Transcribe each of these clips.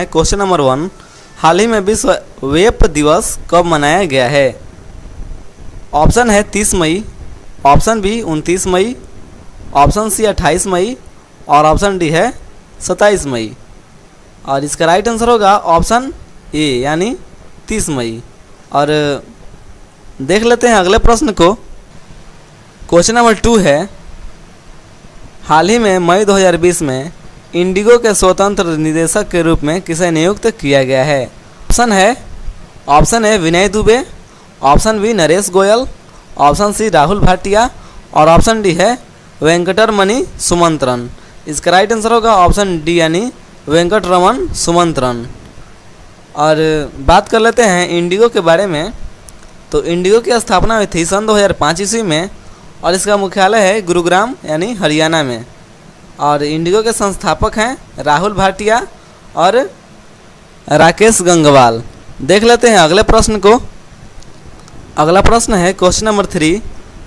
Question number 1, हाल ही में विश्व वेप दिवस कब मनाया गया है? ऑप्शन है 30 मई, ऑप्शन बी 29 मई, ऑप्शन सी 28 मई और ऑप्शन डी है 27 मई। और इसका राइट आंसर होगा ऑप्शन ए यानी 30 मई। और देख लेते हैं अगले प्रश्न को। क्वेश्चन नंबर 2 है, हाल ही में मई 2020 में इंडिगो के स्वतंत्र निदेशक के रूप में किसे नियुक्त किया गया है? Option A Vinay Dubey, option B Naresh Goyal, option C Rahul Bhatia और ऑप्शन डी है वेंकटरमणि सुमंत्रन। इसका राइट आंसर होगा ऑप्शन डी यानी वेंकटरमण सुमंत्रन। और बात कर लेते हैं इंडिगो के बारे में। तो इंडिगो की स्थापना हुई थी सन 2005 ईस्वी में और इसका मुख्यालय है गुरुग्राम यानी हरियाणा में। और इंडिगो के संस्थापक हैं राहुल भाटिया और राकेश गंगवाल। देख लेते हैं अगले प्रश्न को। अगला प्रश्न है क्वेश्चन नंबर 3,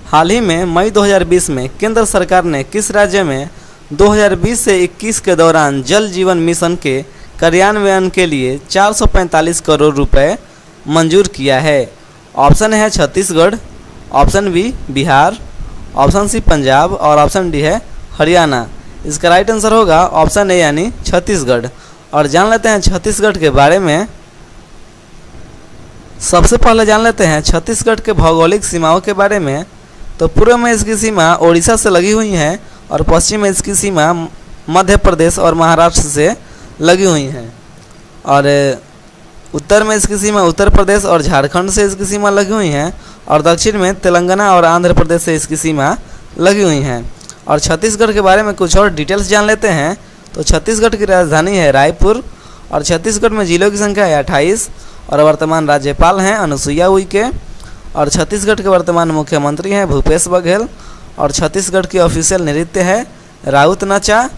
हाल ही में मई 2020 में केंद्र सरकार ने किस राज्य में 2020 से 21 के दौरान जल जीवन मिशन के कार्यान्वयन के लिए 445 करोड़ रुपए मंजूर किया है? ऑप्शन है Chhattisgarh, option B Bihar, option C Punjab और ऑप्शन डी है हरियाणा। इसका राइट आंसर होगा ऑप्शन ए यानी छत्तीसगढ़। और जान लेते हैं छत्तीसगढ़ के बारे में। सबसे पहले जान लेते हैं छत्तीसगढ़ के भौगोलिक सीमाओं के बारे में। तो पूर्व में इसकी सीमा ओडिशा से लगी हुई है और पश्चिम में इसकी सीमा मध्य प्रदेश और महाराष्ट्र से लगी हुई हैं। और उत्तर में इसकी सीमा उत्तर प्रदेश और झारखंड से इसकी सीमा लगी हुई हैं और दक्षिण में तेलंगाना और आंध्र प्रदेश से इसकी सीमा लगी हुई हैं। और छत्तीसगढ़ के बारे में कुछ और डिटेल्स जान लेते हैं। तो छत्तीसगढ़ की राजधानी है रायपुर और छत्तीसगढ़ में जिलों की संख्या है 28 और वर्तमान राज्यपाल हैं अनुसुईया उइके। और छत्तीसगढ़ के वर्तमान मुख्यमंत्री हैं भूपेश बघेल। और छत्तीसगढ़ की ऑफिशियल नृत्य है राउत नाचा।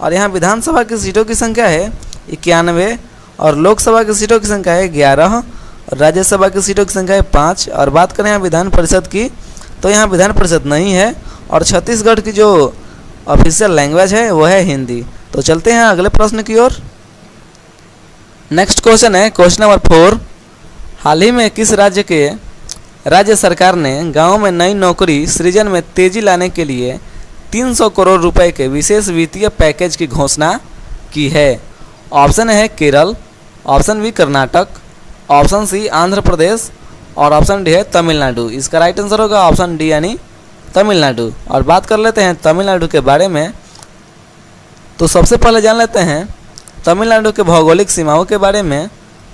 और यहाँ विधानसभा की सीटों की संख्या है 91 और लोकसभा की सीटों की संख्या है 11 और राज्यसभा की सीटों की संख्या है 5। और बात करें यहाँ विधान परिषद की तो यहाँ विधान परिषद नहीं है और छत्तीसगढ़ की जो ऑफिशियल लैंग्वेज है वो है हिंदी। तो चलते हैं अगले प्रश्न की ओर। नेक्स्ट क्वेश्चन है क्वेश्चन नंबर 4, हाल ही में किस राज्य सरकार ने गाँव में नई नौकरी सृजन में तेजी लाने के लिए 300 करोड़ रुपए के विशेष वित्तीय पैकेज की घोषणा की है? ऑप्शन है Kerala, option B Karnataka, option C Andhra Pradesh और ऑप्शन डी है तमिलनाडु। इसका राइट आंसर होगा ऑप्शन डी यानी तमिलनाडु। और बात कर लेते हैं तमिलनाडु के बारे में। तो सबसे पहले जान लेते हैं तमिलनाडु के भौगोलिक सीमाओं के बारे में।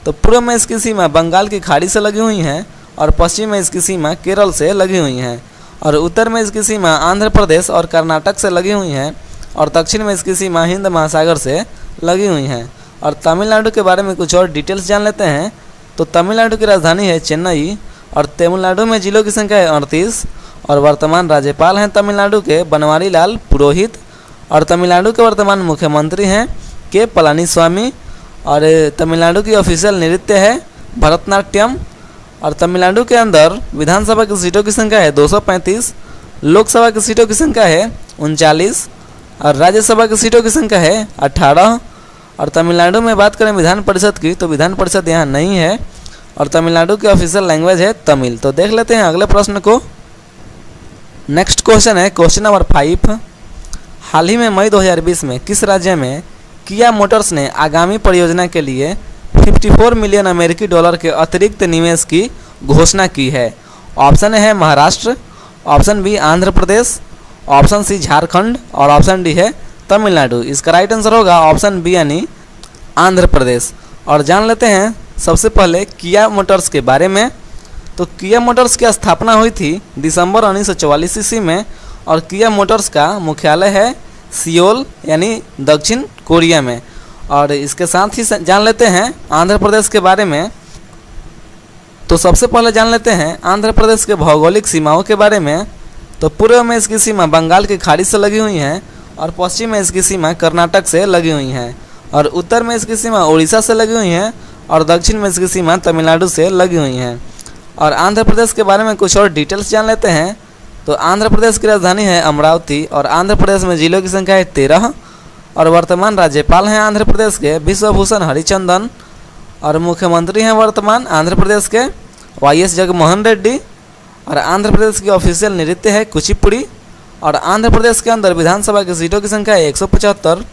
तो पूर्व में इसकी सीमा बंगाल की खाड़ी से लगी हुई हैं और पश्चिम में इसकी सीमा केरल से लगी हुई हैं और उत्तर में इसकी सीमा आंध्र प्रदेश और कर्नाटक से लगी हुई हैं और दक्षिण में इसकी सीमा हिंद महासागर से लगी हुई हैं। और तमिलनाडु के बारे में कुछ और डिटेल्स जान लेते हैं। तो तमिलनाडु की राजधानी है चेन्नई और तमिलनाडु में जिलों की संख्या है 38 और वर्तमान राज्यपाल हैं तमिलनाडु के बनवारी लाल पुरोहित। और तमिलनाडु के वर्तमान मुख्यमंत्री हैं के पलानीस्वामी। और तमिलनाडु की ऑफिशियल नृत्य है भरतनाट्यम। और तमिलनाडु के अंदर विधानसभा की सीटों की संख्या है 235, लोकसभा की सीटों की संख्या है 39 और राज्यसभा की सीटों की संख्या है 18। और तमिलनाडु में बात करें विधान परिषद की तो विधान परिषद यहाँ नहीं है और तमिलनाडु की ऑफिशियल लैंग्वेज है तमिल। तो देख लेते हैं अगले प्रश्न को। नेक्स्ट क्वेश्चन है क्वेश्चन नंबर 5, हाल ही में मई 2020 में किस राज्य में किया मोटर्स ने आगामी परियोजना के लिए 54 मिलियन अमेरिकी डॉलर के अतिरिक्त निवेश की घोषणा की है? ऑप्शन है Maharashtra, option B Andhra Pradesh, option C Jharkhand और ऑप्शन डी है तमिलनाडु। इसका राइट आंसर होगा ऑप्शन बी यानी आंध्र प्रदेश। और जान लेते हैं सबसे पहले किया मोटर्स के बारे में। तो किया मोटर्स की स्थापना हुई थी दिसंबर 1944 ईस्वी में और किया मोटर्स का मुख्यालय है सियोल यानी दक्षिण कोरिया में। और इसके साथ ही जान लेते हैं आंध्र प्रदेश के बारे में। तो सबसे पहले जान लेते हैं आंध्र प्रदेश के भौगोलिक सीमाओं के बारे में। तो पूर्व में इसकी सीमा बंगाल की खाड़ी से लगी हुई हैं और पश्चिम में इसकी सीमा कर्नाटक से लगी हुई हैं और उत्तर में इसकी सीमा उड़ीसा से लगी हुई हैं और दक्षिण में इसकी सीमा तमिलनाडु से लगी हुई हैं। और आंध्र प्रदेश के बारे में कुछ और डिटेल्स जान लेते हैं। तो आंध्र प्रदेश की राजधानी है अमरावती और आंध्र प्रदेश में जिलों की संख्या है 13 और वर्तमान राज्यपाल हैं आंध्र प्रदेश के विश्वभूषण हरिचंदन। और मुख्यमंत्री हैं वर्तमान आंध्र प्रदेश के वाईएस जगनमोहन रेड्डी। और आंध्र प्रदेश की ऑफिशियल नृत्य है कुचिपुड़ी। और आंध्र प्रदेश के अंदर विधानसभा की सीटों की संख्या है 175,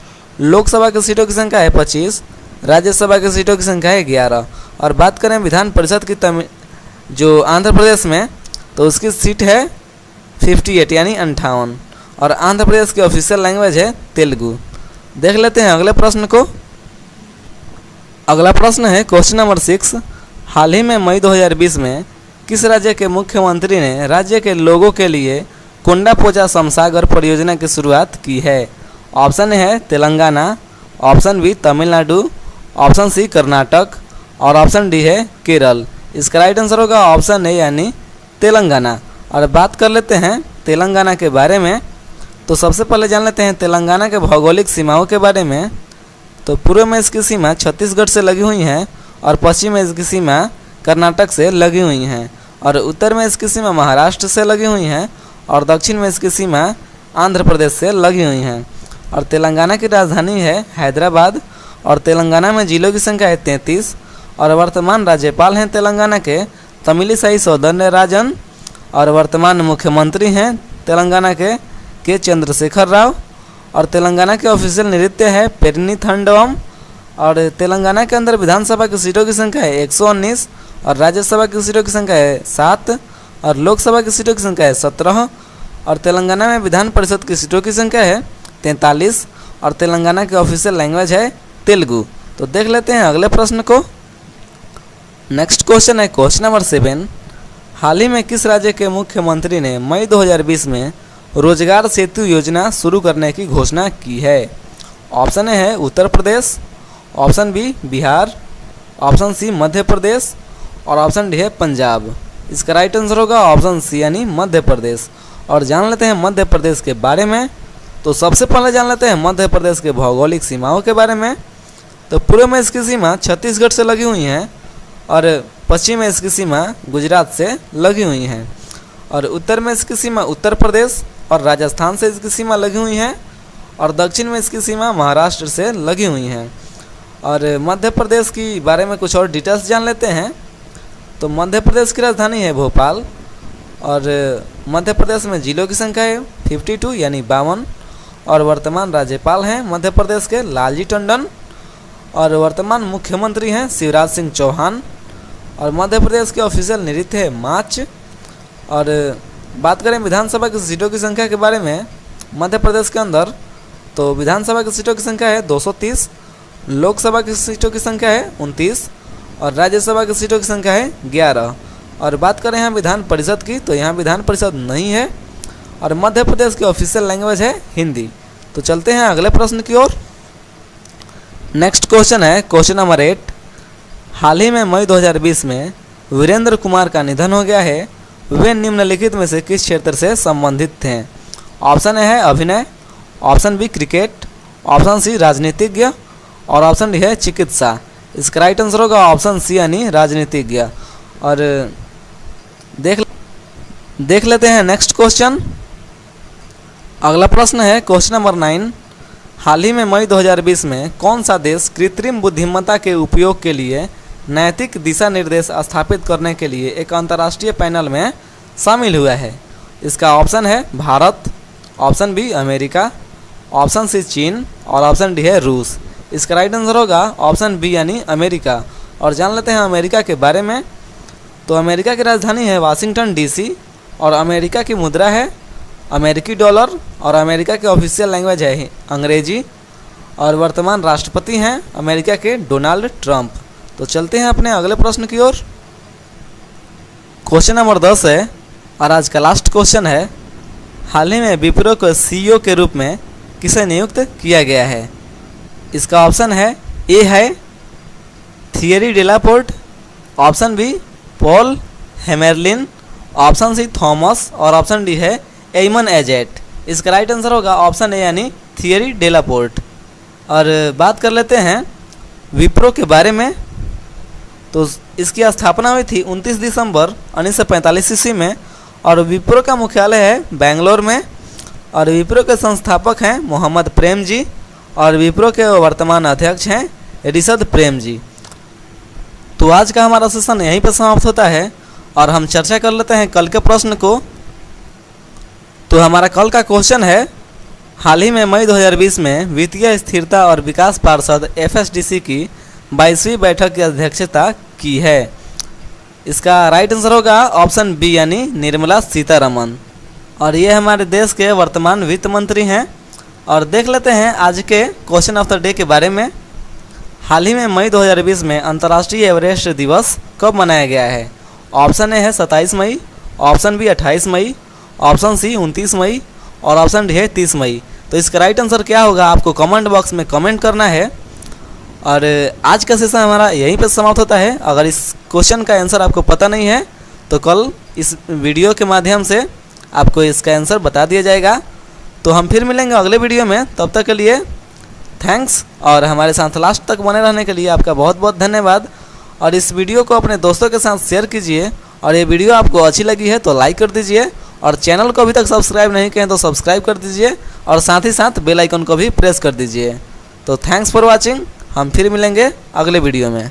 लोकसभा की सीटों की संख्या है 25, राज्यसभा की सीटों की संख्या है 11। और बात करें विधान परिषद की जो आंध्र प्रदेश में, तो उसकी सीट है 58 यानी 58। और आंध्र प्रदेश की ऑफिशियल लैंग्वेज है तेलुगु। देख लेते हैं अगले प्रश्न को। अगला प्रश्न है क्वेश्चन नंबर 6। हाल ही में मई 2020 में किस राज्य के मुख्यमंत्री ने राज्य के लोगों के लिए कोंडापोचा समसागर परियोजना की शुरुआत की है? ऑप्शन है Telangana, option B Tamil Nadu, option C Karnataka और ऑप्शन डी है केरल। इसका राइट आंसर होगा ऑप्शन ए यानी तेलंगाना। और बात कर लेते हैं तेलंगाना के बारे में। तो सबसे पहले जान लेते हैं तेलंगाना के भौगोलिक सीमाओं के बारे में। तो पूर्व में इसकी सीमा छत्तीसगढ़ से लगी हुई है और पश्चिम में इसकी सीमा कर्नाटक से लगी हुई हैं। और उत्तर में इसकी सीमा महाराष्ट्र से लगी हुई हैं और दक्षिण में इसकी सीमा आंध्र प्रदेश से लगी हुई हैं। और तेलंगाना की राजधानी है हैदराबाद। और तेलंगाना में जिलों की संख्या है 33। और वर्तमान राज्यपाल हैं तेलंगाना के तमिलिसाई सौंदरराजन। और वर्तमान मुख्यमंत्री हैं तेलंगाना के चंद्रशेखर राव। और तेलंगाना के ऑफिशियल नृत्य है पेरिनी थांडवम। और तेलंगाना के अंदर विधानसभा की सीटों की संख्या है 119 और राज्यसभा की सीटों की संख्या है 7 और लोकसभा की सीटों की संख्या है 17। और तेलंगाना में विधान परिषद की सीटों की संख्या है 43 और तेलंगाना की ऑफिशियल लैंग्वेज है तेलुगु। तो देख लेते हैं अगले प्रश्न को। नेक्स्ट क्वेश्चन है क्वेश्चन नंबर 7। हाल ही में किस राज्य के मुख्यमंत्री ने मई 2020 में रोजगार सेतु योजना शुरू करने की घोषणा की है? ऑप्शन ए है Uttar Pradesh, option B Bihar, option C Madhya Pradesh और ऑप्शन डी है पंजाब। इसका राइट आंसर होगा ऑप्शन सी यानी मध्य प्रदेश। और जान लेते हैं मध्य प्रदेश के बारे में। तो सबसे पहले जान लेते हैं मध्य प्रदेश के भौगोलिक सीमाओं के बारे में। तो पूर्व में इसकी सीमा छत्तीसगढ़ से लगी हुई है और पश्चिम में इसकी सीमा गुजरात से लगी हुई है। और उत्तर में इसकी सीमा उत्तर प्रदेश और राजस्थान से इसकी सीमा लगी हुई है और दक्षिण में इसकी सीमा महाराष्ट्र से लगी हुई है। और मध्य प्रदेश की बारे में कुछ और डिटेल्स जान लेते हैं। तो मध्य प्रदेश की राजधानी है भोपाल। और मध्य प्रदेश में जिलों की संख्या है 52 यानी 52। और वर्तमान राज्यपाल हैं मध्य प्रदेश के लालजी टंडन। और वर्तमान मुख्यमंत्री हैं शिवराज सिंह चौहान। और मध्य प्रदेश के ऑफिशियल नृत्य है माच। और बात करें विधानसभा की सीटों की संख्या के बारे में मध्य प्रदेश के अंदर, तो विधानसभा की सीटों की संख्या है 230, लोकसभा की सीटों की संख्या है 29 और राज्यसभा की सीटों की संख्या है 11। और बात करें यहाँ विधान परिषद की, तो यहाँ विधान परिषद नहीं है। और मध्य प्रदेश की ऑफिशियल लैंग्वेज है हिंदी। तो चलते हैं अगले प्रश्न की ओर। नेक्स्ट क्वेश्चन है क्वेश्चन नंबर 8। हाल ही में मई 2020 में वीरेंद्र कुमार का निधन हो गया है। वे निम्नलिखित में से किस क्षेत्र से संबंधित थे? ऑप्शन ए है अभिनय, option B cricket, option C राजनीतिज्ञ और ऑप्शन डी है चिकित्सा। इसका राइट आंसर होगा ऑप्शन सी यानी राजनीतिज्ञ। और देख लेते हैं नेक्स्ट क्वेश्चन। अगला प्रश्न है क्वेश्चन नंबर 9। हाल ही में मई 2020 में कौन सा देश कृत्रिम बुद्धिमत्ता के उपयोग के लिए नैतिक दिशा निर्देश स्थापित करने के लिए एक अंतर्राष्ट्रीय पैनल में शामिल हुआ है? इसका ऑप्शन है Bharat, option B America, option C चीन और ऑप्शन डी है रूस। इसका राइट आंसर होगा ऑप्शन बी यानी अमेरिका। और जान लेते हैं अमेरिका के बारे में। तो अमेरिका की राजधानी है वाशिंगटन डीसी और अमेरिका की मुद्रा है अमेरिकी डॉलर और अमेरिका की ऑफिशियल लैंग्वेज है अंग्रेजी। और वर्तमान राष्ट्रपति हैं अमेरिका के डोनाल्ड ट्रंप। तो चलते हैं अपने अगले प्रश्न की ओर। क्वेश्चन नंबर 10 है और आज का लास्ट क्वेश्चन है। हाल ही में विप्रो को सीईओ के रूप में किसे नियुक्त किया गया है? इसका ऑप्शन है ए है Thierry Delaporte, option B Paul Hemmerlin, option C Thomas और ऑप्शन डी है एमन एजेट। इसका राइट आंसर होगा ऑप्शन ए यानी थियरी डेलापोर्ट। और बात कर लेते हैं विप्रो के बारे में। तो इसकी स्थापना हुई थी 29 दिसंबर 1945 ईस्वी में और विप्रो का मुख्यालय है बेंगलोर में। और विप्रो के संस्थापक हैं मोहम्मद प्रेम जी और विप्रो के वर्तमान अध्यक्ष हैं ऋषभ प्रेम जी। तो आज का हमारा सेशन यहीं पर समाप्त होता है और हम चर्चा कर लेते हैं कल के प्रश्न को। तो हमारा कल का क्वेश्चन है, हाल ही में मई 2020 में वित्तीय स्थिरता और विकास पार्षद FSDC की 22वीं बैठक की अध्यक्षता की है। इसका राइट आंसर होगा ऑप्शन बी यानी निर्मला सीतारमन, और ये हमारे देश के वर्तमान वित्त मंत्री हैं। और देख लेते हैं आज के क्वेश्चन ऑफ द डे के बारे में। हाल ही में मई 2020 में अंतर्राष्ट्रीय एवरेस्ट दिवस कब मनाया गया है? ऑप्शन ए है 27 मई, ऑप्शन बी 28 मई, ऑप्शन सी 29 मई और ऑप्शन डी है 30 मई। तो इसका राइट आंसर क्या होगा आपको कमेंट बॉक्स में कमेंट करना है। और आज का सेशन हमारा यहीं पर समाप्त होता है। अगर इस क्वेश्चन का आंसर आपको पता नहीं है तो कल इस वीडियो के माध्यम से आपको इसका आंसर बता दिया जाएगा। तो हम फिर मिलेंगे अगले वीडियो में, तब तक के लिए थैंक्स, और हमारे साथ लास्ट तक बने रहने के लिए आपका बहुत बहुत धन्यवाद। और इस वीडियो को अपने दोस्तों के साथ शेयर कीजिए, और ये वीडियो आपको अच्छी लगी है तो लाइक कर दीजिए, और चैनल को अभी तक सब्सक्राइब नहीं किए तो सब्सक्राइब कर दीजिए, और साथ ही साथ बेल आइकन को भी प्रेस कर दीजिए। तो थैंक्स फॉर वॉचिंग, हम फिर मिलेंगे अगले वीडियो में।